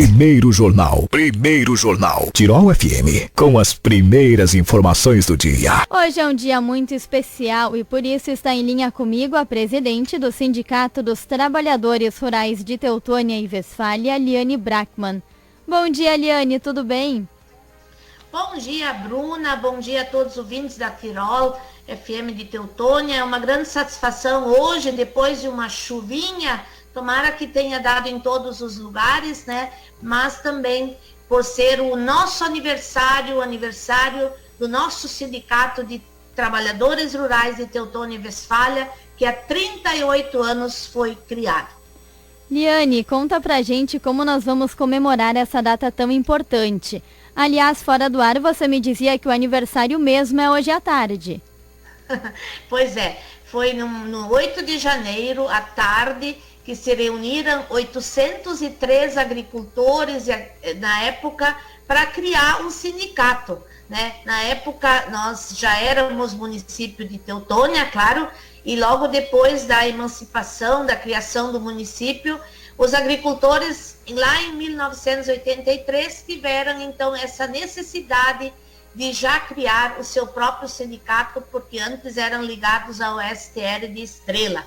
Primeiro Jornal. Tirol FM, com as primeiras informações do dia. Hoje é um dia muito especial e por isso está em linha comigo a presidente do Sindicato dos Trabalhadores Rurais de Teutônia e Westfália, Liane Brackmann. Bom dia, Liane, tudo bem? Bom dia, Bruna. Bom dia a todos os ouvintes da Tirol FM de Teutônia. É uma grande satisfação hoje, depois de uma chuvinha, tomara que tenha dado em todos os lugares, né? Mas também por ser o nosso aniversário, o aniversário do nosso Sindicato de Trabalhadores Rurais de Teutônia e Westfália, que há 38 anos foi criado. Liane, conta pra gente como nós vamos comemorar essa data tão importante. Aliás, fora do ar, você me dizia que o aniversário mesmo é hoje à tarde. Pois é, foi no 8 de janeiro, à tarde, que se reuniram 803 agricultores na época para criar um sindicato, né? Na época nós já éramos município de Teutônia, claro, e logo depois da emancipação, da criação do município, os agricultores lá em 1983 tiveram então essa necessidade de já criar o seu próprio sindicato, porque antes eram ligados ao STR de Estrela.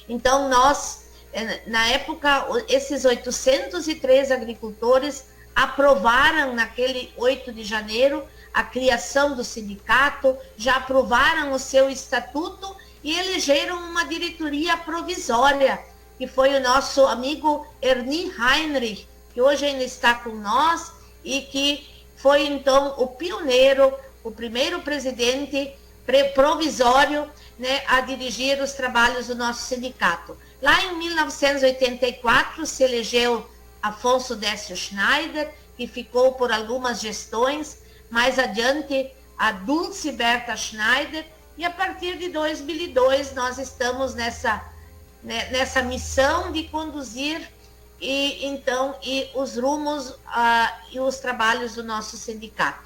Então nós, na época, esses 803 agricultores aprovaram naquele 8 de janeiro a criação do sindicato, já aprovaram o seu estatuto e elegeram uma diretoria provisória, que foi o nosso amigo Ernie Heinrich, que hoje ainda está com nós e que foi então o pioneiro, o primeiro presidente provisório, né, a dirigir os trabalhos do nosso sindicato. Lá em 1984 se elegeu Afonso Décio Schneider, que ficou por algumas gestões, mais adiante a Dulce Berta Schneider, e a partir de 2002 nós estamos nessa missão de conduzir e os rumos e os trabalhos do nosso sindicato.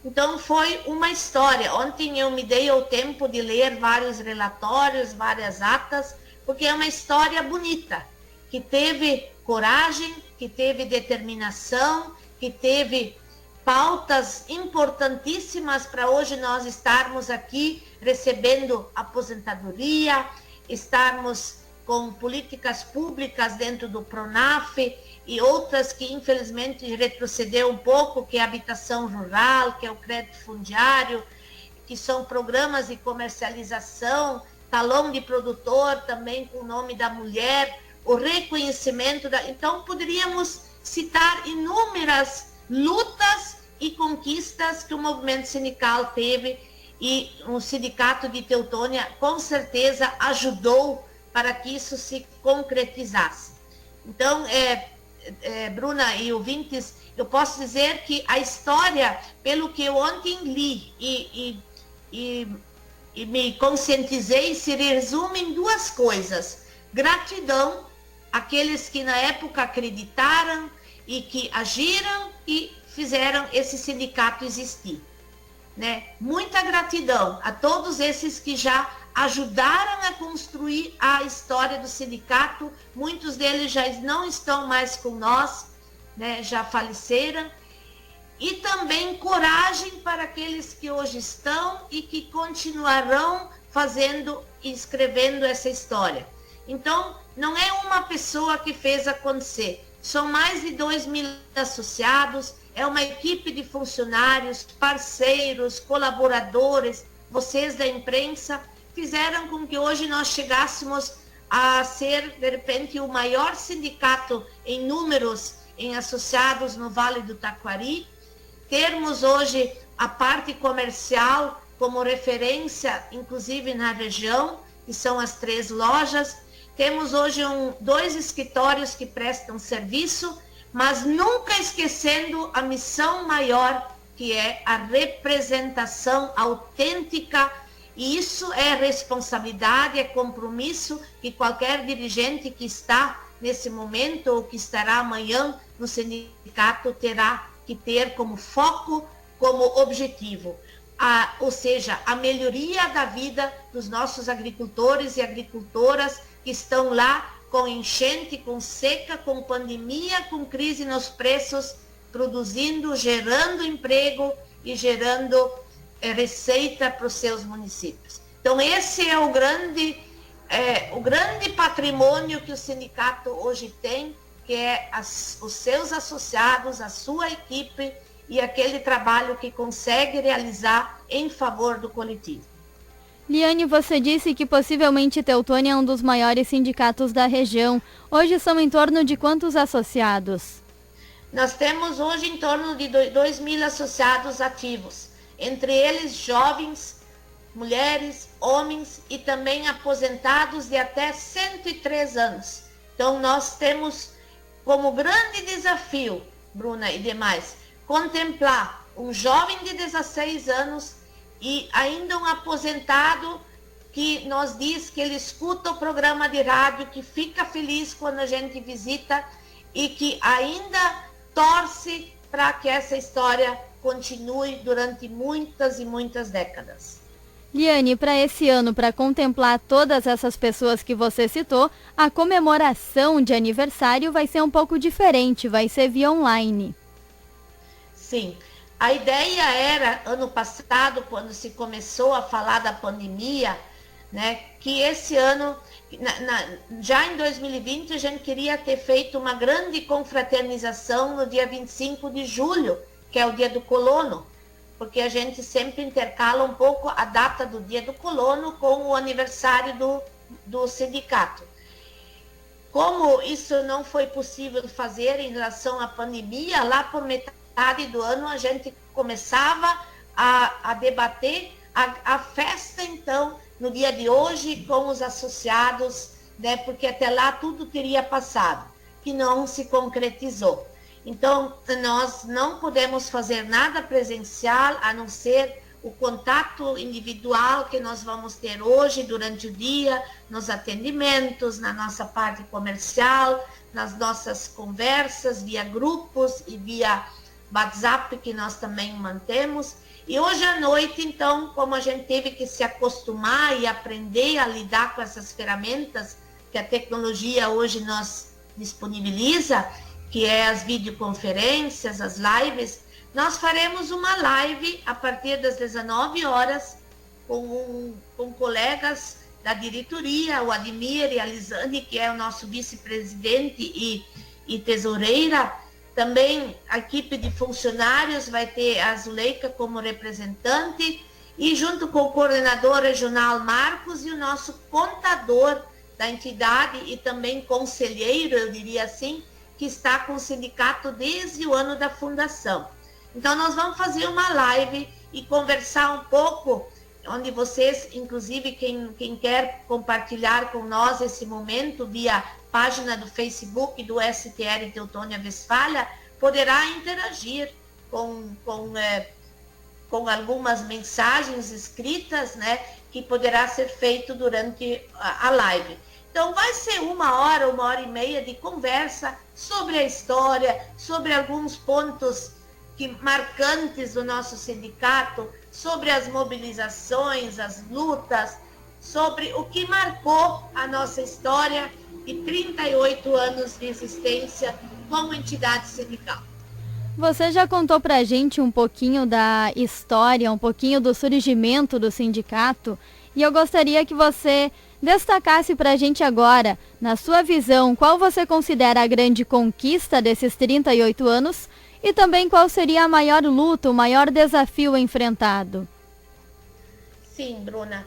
Então foi uma história. Ontem eu me dei o tempo de ler vários relatórios, várias atas, porque é uma história bonita, que teve coragem, que teve determinação, que teve pautas importantíssimas para hoje nós estarmos aqui recebendo aposentadoria, estarmos com políticas públicas dentro do PRONAF e outras que infelizmente retrocedeu um pouco, que é a habitação rural, que é o crédito fundiário, que são programas de comercialização, talão de produtor também com o nome da mulher, o reconhecimento da... Então poderíamos citar inúmeras lutas e conquistas que o movimento sindical teve e o Sindicato de Teutônia com certeza ajudou para que isso se concretizasse. Então, Bruna e ouvintes, eu posso dizer que a história, pelo que eu ontem li e me conscientizei, se resume em duas coisas. Gratidão àqueles que na época acreditaram e que agiram e fizeram esse sindicato existir, né? Muita gratidão a todos esses que já ajudaram a construir a história do sindicato. Muitos deles já não estão mais com nós, né? Já faleceram. E também coragem para aqueles que hoje estão e que continuarão fazendo e escrevendo essa história. Então, não é uma pessoa que fez acontecer. São mais de 2.000 associados, é uma equipe de funcionários, parceiros, colaboradores, vocês da imprensa, fizeram com que hoje nós chegássemos a ser, de repente, o maior sindicato em números em associados no Vale do Taquari, termos hoje a parte comercial como referência, inclusive na região, que são as 3 lojas. Temos hoje 2 escritórios que prestam serviço, mas nunca esquecendo a missão maior, que é a representação autêntica. E isso é responsabilidade, é compromisso que qualquer dirigente que está nesse momento ou que estará amanhã no sindicato terá que ter como foco, como objetivo. Ou seja, a melhoria da vida dos nossos agricultores e agricultoras que estão lá com enchente, com seca, com pandemia, com crise nos preços, produzindo, gerando emprego e gerando receita para os seus municípios. Então, esse é o grande patrimônio que o sindicato hoje tem, que é os seus associados, a sua equipe e aquele trabalho que consegue realizar em favor do coletivo. Liane, você disse que possivelmente Teutônia é um dos maiores sindicatos da região. Hoje são em torno de quantos associados? Nós temos hoje em torno de 2.000 associados ativos, entre eles jovens, mulheres, homens e também aposentados de até 103 anos. Então, nós temos como grande desafio, Bruna e demais, contemplar um jovem de 16 anos e ainda um aposentado que nos diz que ele escuta o programa de rádio, que fica feliz quando a gente visita e que ainda torce para que essa história continue durante muitas e muitas décadas. Liane, para esse ano, para contemplar todas essas pessoas que você citou, a comemoração de aniversário vai ser um pouco diferente, vai ser via online. Sim, a ideia era, ano passado, quando se começou a falar da pandemia, né, que esse ano, já em 2020, a gente queria ter feito uma grande confraternização no dia 25 de julho, que é o dia do colono, porque a gente sempre intercala um pouco a data do dia do colono com o aniversário do sindicato. Como isso não foi possível fazer em relação à pandemia, lá por metade do ano a gente começava a debater a festa, então, no dia de hoje com os associados, né, porque até lá tudo teria passado, que não se concretizou. Então, nós não podemos fazer nada presencial, a não ser o contato individual que nós vamos ter hoje, durante o dia, nos atendimentos, na nossa parte comercial, nas nossas conversas via grupos e via WhatsApp, que nós também mantemos. E hoje à noite, então, como a gente teve que se acostumar e aprender a lidar com essas ferramentas que a tecnologia hoje nos disponibiliza, que é as videoconferências, as lives, nós faremos uma live a partir das 19 horas com colegas da diretoria, o Admir e a Lisane, que é o nosso vice-presidente e tesoureira. Também a equipe de funcionários vai ter a Zuleika como representante e junto com o coordenador regional Marcos e o nosso contador da entidade e também conselheiro, eu diria assim, que está com o sindicato desde o ano da fundação. Então, nós vamos fazer uma live e conversar um pouco, onde vocês, inclusive, quem quer compartilhar com nós esse momento via página do Facebook do STR Teutônia Westfália, poderá interagir com algumas mensagens escritas, né, que poderá ser feito durante a live. Então, vai ser uma hora e meia de conversa sobre a história, sobre alguns pontos marcantes do nosso sindicato, sobre as mobilizações, as lutas, sobre o que marcou a nossa história de 38 anos de existência como entidade sindical. Você já contou para a gente um pouquinho da história, um pouquinho do surgimento do sindicato, e eu gostaria que você destacasse para a gente agora, na sua visão, qual você considera a grande conquista desses 38 anos e também qual seria a maior luta, o maior desafio enfrentado. Sim, Bruna.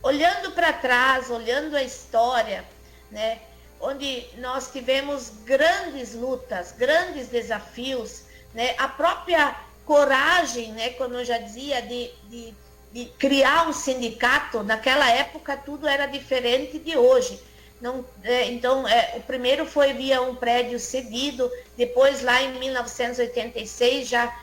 Olhando para trás, olhando a história, né, onde nós tivemos grandes lutas, grandes desafios, né, a própria coragem, né, como eu já dizia, de criar um sindicato, naquela época tudo era diferente de hoje. Não, então, o primeiro foi via um prédio cedido, depois lá em 1986 já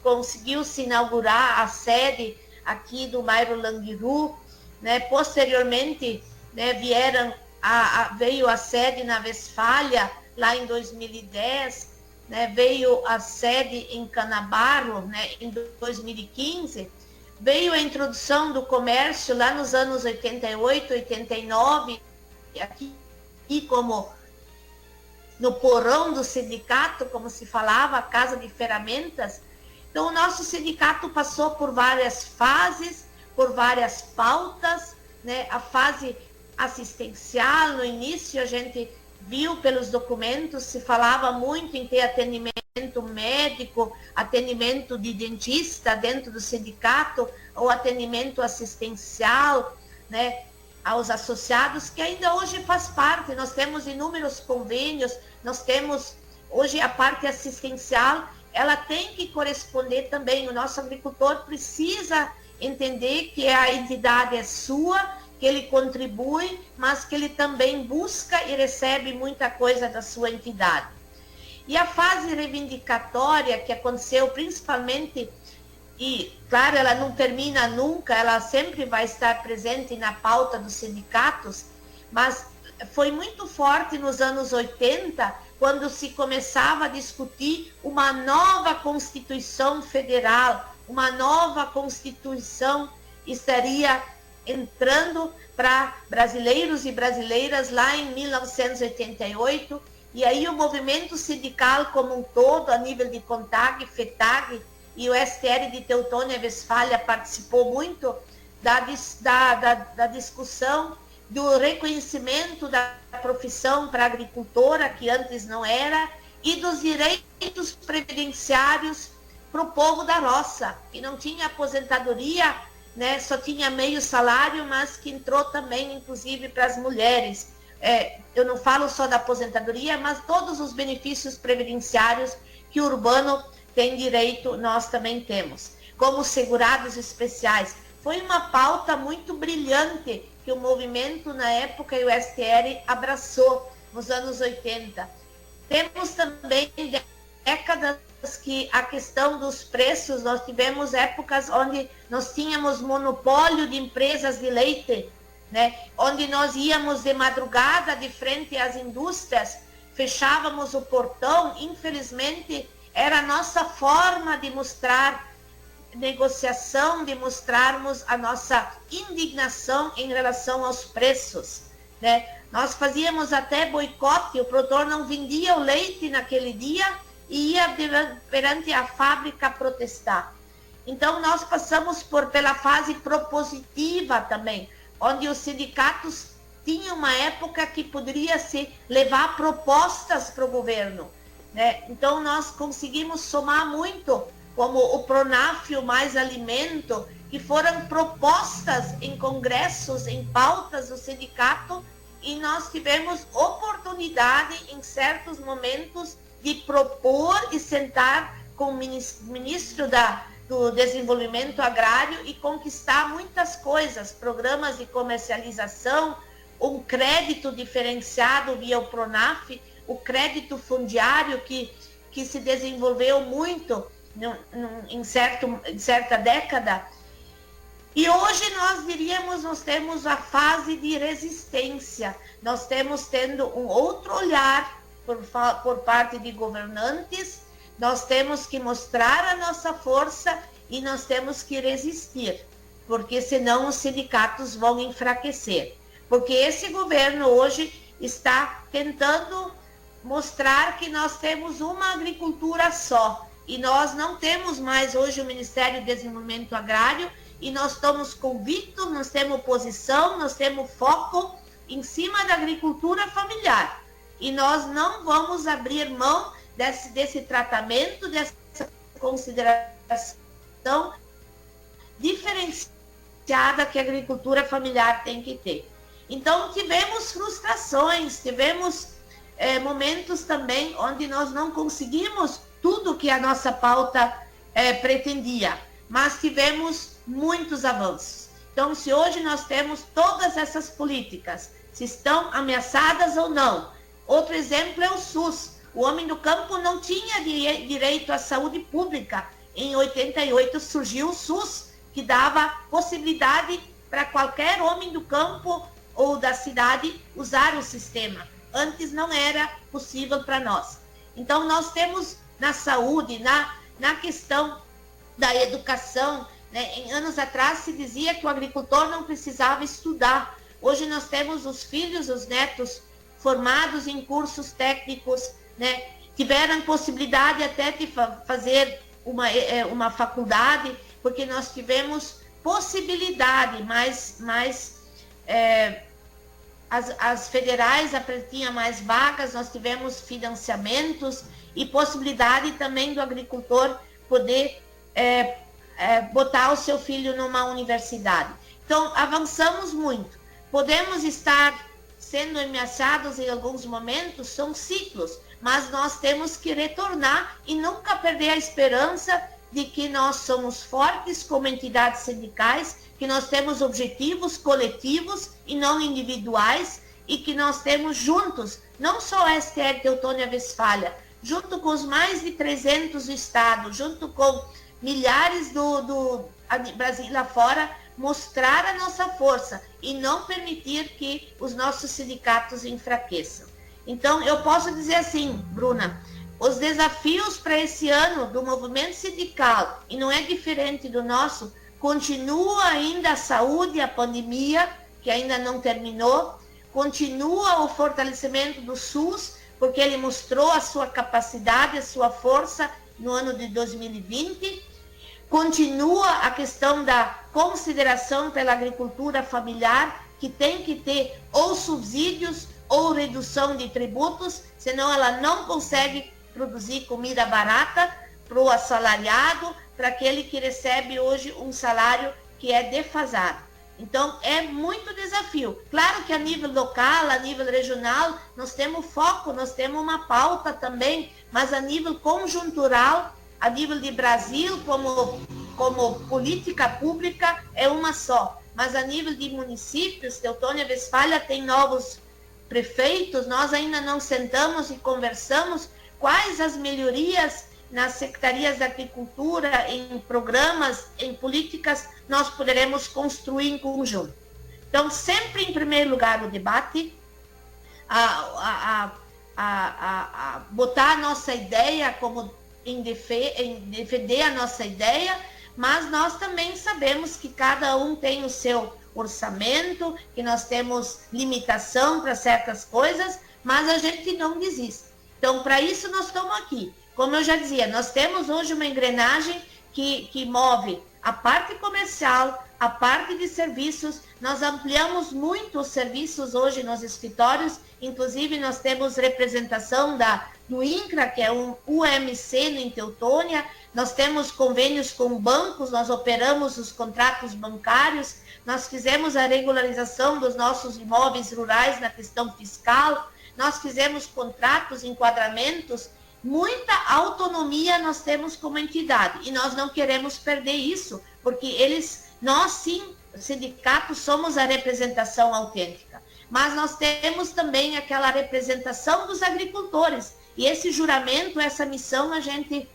conseguiu-se inaugurar a sede aqui do bairro Languiru, né? Posteriormente, né, veio a sede na Westfália, lá em 2010, né, veio a sede em Canabarro, né, em 2015, veio a introdução do comércio lá nos anos 88, 89, aqui como no porão do sindicato, como se falava, a casa de ferramentas. Então, o nosso sindicato passou por várias fases, por várias pautas, né? A fase assistencial, no início a gente viu pelos documentos, se falava muito em ter atendimento médico, atendimento de dentista dentro do sindicato, ou atendimento assistencial, né, aos associados, que ainda hoje faz parte. Nós temos inúmeros convênios, nós temos hoje a parte assistencial, ela tem que corresponder também. O nosso agricultor precisa entender que a entidade é sua, que ele contribui, mas que ele também busca e recebe muita coisa da sua entidade. E a fase reivindicatória que aconteceu principalmente, e claro, ela não termina nunca, ela sempre vai estar presente na pauta dos sindicatos, mas foi muito forte nos anos 80, quando se começava a discutir uma nova Constituição Federal, uma nova Constituição estaria entrando para brasileiros e brasileiras lá em 1988, e aí o movimento sindical como um todo, a nível de CONTAG, FETAG, e o STR de Teutônia-Westfália participou muito da discussão do reconhecimento da profissão para a agricultora, que antes não era, e dos direitos previdenciários para o povo da roça, que não tinha aposentadoria, né, só tinha meio salário, mas que entrou também, inclusive, para as mulheres. Eu não falo só da aposentadoria, mas todos os benefícios previdenciários que o urbano tem direito, nós também temos, como segurados especiais. Foi uma pauta muito brilhante que o movimento, na época, e o STR abraçou nos anos 80. Temos também décadas que a questão dos preços, nós tivemos épocas onde nós tínhamos monopólio de empresas de leite, né? Onde nós íamos de madrugada de frente às indústrias, fechávamos o portão. Infelizmente, era a nossa forma de mostrar negociação, de mostrarmos a nossa indignação em relação aos preços, né? Nós fazíamos até boicote, o produtor não vendia o leite naquele dia e ia perante a fábrica protestar. Então, nós passamos pela fase propositiva também, onde os sindicatos tinham uma época que poderia se levar propostas para o governo, né? Então, nós conseguimos somar muito, como o Pronaf, o Mais Alimento, que foram propostas em congressos, em pautas do sindicato, e nós tivemos oportunidade, em certos momentos, de propor e sentar com o ministro do Desenvolvimento Agrário e conquistar muitas coisas, programas de comercialização, um crédito diferenciado via o Pronaf, o crédito fundiário que se desenvolveu muito em certa década. E hoje nós diríamos, nós temos a fase de resistência, nós temos tendo um outro olhar por parte de governantes, nós temos que mostrar a nossa força e nós temos que resistir, porque senão os sindicatos vão enfraquecer. Porque esse governo hoje está tentando mostrar que nós temos uma agricultura só, e nós não temos mais hoje o Ministério do Desenvolvimento Agrário, e nós estamos convictos, nós temos posição, nós temos foco em cima da agricultura familiar. E nós não vamos abrir mão desse tratamento, dessa consideração diferenciada que a agricultura familiar tem que ter. Então, tivemos frustrações, tivemos momentos também onde nós não conseguimos tudo que a nossa pauta pretendia, mas tivemos muitos avanços. Então, se hoje nós temos todas essas políticas, se estão ameaçadas ou não. Outro exemplo é o SUS. O homem do campo não tinha direito à saúde pública. Em 88 surgiu o SUS, que dava possibilidade para qualquer homem do campo ou da cidade usar o sistema. Antes não era possível para nós. Então, nós temos na saúde, na questão da educação, né? Em anos atrás se dizia que o agricultor não precisava estudar. Hoje nós temos os filhos, os netos formados em cursos técnicos, né, tiveram possibilidade até de fazer uma faculdade, porque nós tivemos possibilidade, mas as federais tinham mais vagas, nós tivemos financiamentos e possibilidade também do agricultor poder botar o seu filho numa universidade. Então, avançamos muito. Podemos estar sendo ameaçados em alguns momentos, são ciclos, mas nós temos que retornar e nunca perder a esperança de que nós somos fortes como entidades sindicais, que nós temos objetivos coletivos e não individuais, e que nós temos juntos, não só a STR Teutônia-Westfália, junto com os mais de 300 estados, junto com milhares do Brasil lá fora, mostrar a nossa força e não permitir que os nossos sindicatos enfraqueçam. Então, eu posso dizer assim, Bruna, os desafios para esse ano do movimento sindical, e não é diferente do nosso, continua ainda a saúde, a pandemia, que ainda não terminou, continua o fortalecimento do SUS, porque ele mostrou a sua capacidade, a sua força no ano de 2020, continua a questão da consideração pela agricultura familiar, que tem que ter ou subsídios ou redução de tributos, senão ela não consegue produzir comida barata para o assalariado, para aquele que recebe hoje um salário que é defasado. Então, é muito desafio. Claro que a nível local, a nível regional, nós temos foco, nós temos uma pauta também, mas a nível conjuntural, a nível de Brasil, como política pública, é uma só. Mas a nível de municípios, Teutônia-Westfália tem novos prefeitos, nós ainda não sentamos e conversamos quais as melhorias nas secretarias da agricultura, em programas, em políticas, nós poderemos construir em conjunto. Então, sempre em primeiro lugar o debate, botar a nossa ideia como em defender a nossa ideia, mas nós também sabemos que cada um tem o seu orçamento, que nós temos limitação para certas coisas, mas a gente não desiste. Então, para isso nós estamos aqui. Como eu já dizia, nós temos hoje uma engrenagem que move a parte comercial, a parte de serviços. Nós ampliamos muito os serviços hoje nos escritórios, inclusive nós temos representação do INCRA, que é um UMC em Teutônia, nós temos convênios com bancos, nós operamos os contratos bancários, nós fizemos a regularização dos nossos imóveis rurais na questão fiscal, nós fizemos contratos, enquadramentos, muita autonomia nós temos como entidade e nós não queremos perder isso, porque nós sim, sindicatos, somos a representação autêntica, mas nós temos também aquela representação dos agricultores e esse juramento, essa missão a gente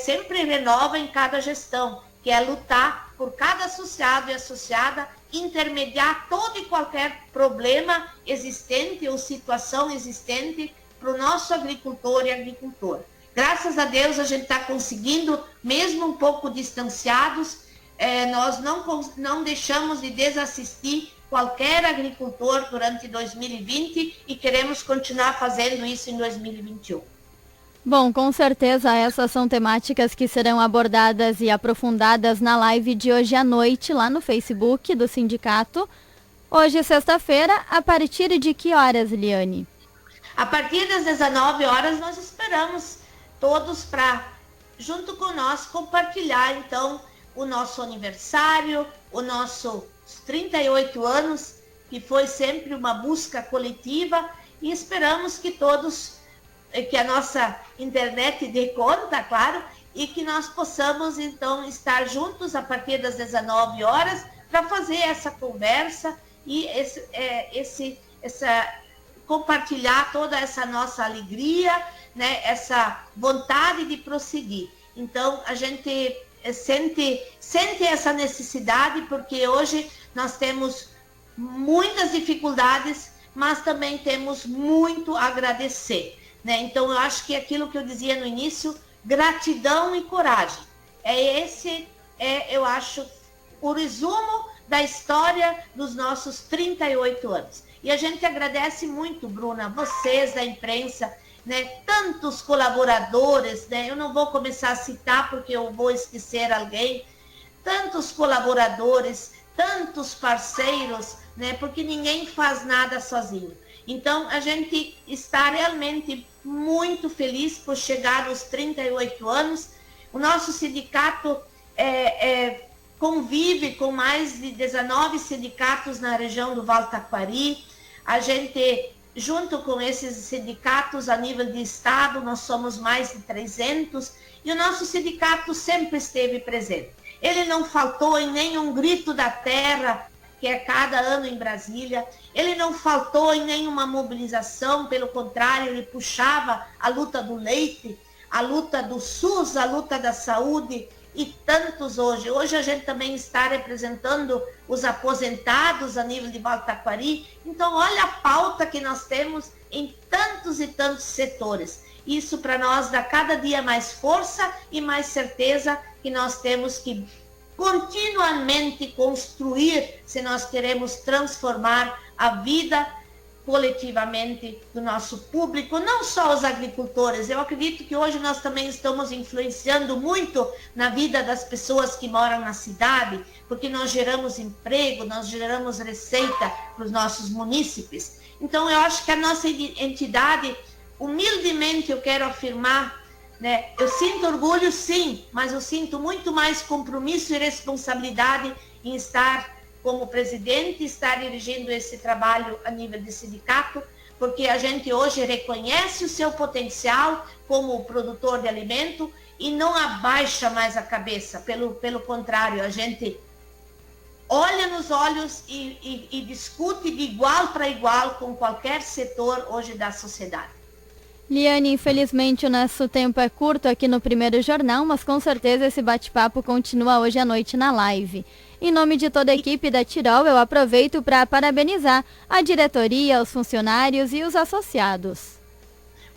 sempre renova em cada gestão, que é lutar por cada associado e associada, intermediar todo e qualquer problema existente ou situação existente para o nosso agricultor e agricultora. Graças a Deus a gente está conseguindo, mesmo um pouco distanciados, nós não deixamos de desassistir qualquer agricultor durante 2020 e queremos continuar fazendo isso em 2021. Bom, com certeza essas são temáticas que serão abordadas e aprofundadas na live de hoje à noite lá no Facebook do sindicato. Hoje, sexta-feira, a partir de que horas, Liane? A partir das 19 horas nós esperamos todos para, junto com nós, compartilhar então o nosso aniversário, os nossos 38 anos, que foi sempre uma busca coletiva, e esperamos que todos, que a nossa internet dê conta, claro, e que nós possamos então estar juntos a partir das 19 horas para fazer essa conversa e compartilhar toda essa nossa alegria, né, essa vontade de prosseguir. Então, a gente sente essa necessidade, porque hoje nós temos muitas dificuldades, mas também temos muito a agradecer, né? Então, eu acho que aquilo que eu dizia no início, gratidão e coragem. Eu acho, o resumo da história dos nossos 38 anos. E a gente agradece muito, Bruna, vocês da imprensa, né, tantos colaboradores, né, eu não vou começar a citar porque eu vou esquecer alguém, tantos colaboradores, tantos parceiros, né, porque ninguém faz nada sozinho. Então, a gente está realmente muito feliz por chegar aos 38 anos. O nosso sindicato convive com mais de 19 sindicatos na região do Vale Taquari. A gente, junto com esses sindicatos a nível de estado, nós somos mais de 300, e o nosso sindicato sempre esteve presente. Ele não faltou em nenhum grito da terra, que é cada ano em Brasília. Ele não faltou em nenhuma mobilização, pelo contrário, ele puxava a luta do leite, a luta do SUS, a luta da saúde, e tantos hoje. Hoje a gente também está representando os aposentados a nível de Vale Taquari. Então, olha a pauta que nós temos em tantos e tantos setores. Isso para nós dá cada dia mais força e mais certeza que nós temos que continuamente construir se nós queremos transformar a vida coletivamente do nosso público, não só os agricultores. Eu acredito que hoje nós também estamos influenciando muito na vida das pessoas que moram na cidade, porque nós geramos emprego, nós geramos receita para os nossos munícipes. Então, eu acho que a nossa entidade, humildemente eu quero afirmar, né? Eu sinto orgulho, sim, mas eu sinto muito mais compromisso e responsabilidade em estar como presidente, estar dirigindo esse trabalho a nível de sindicato, porque a gente hoje reconhece o seu potencial como produtor de alimento e não abaixa mais a cabeça, pelo contrário, a gente olha nos olhos e discute de igual para igual com qualquer setor hoje da sociedade. Liane, infelizmente o nosso tempo é curto aqui no Primeiro Jornal, mas com certeza esse bate-papo continua hoje à noite na live. Em nome de toda a equipe da Tirol, eu aproveito para parabenizar a diretoria, os funcionários e os associados.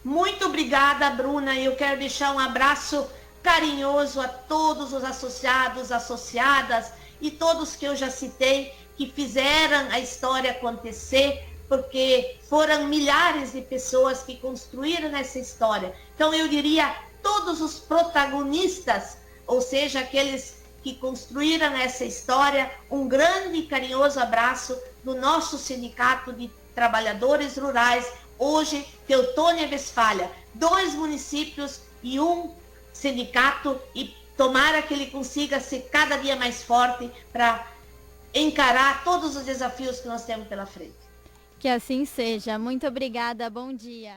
Muito obrigada, Bruna. Eu quero deixar um abraço carinhoso a todos os associados, associadas e todos que eu já citei, que fizeram a história acontecer, porque foram milhares de pessoas que construíram essa história. Então, eu diria, todos os protagonistas, ou seja, aqueles que construíram essa história, um grande e carinhoso abraço do nosso Sindicato de Trabalhadores Rurais, hoje, Teutônia e Westfália, 2 municípios e um sindicato, e tomara que ele consiga ser cada dia mais forte para encarar todos os desafios que nós temos pela frente. Que assim seja. Muito obrigada. Bom dia.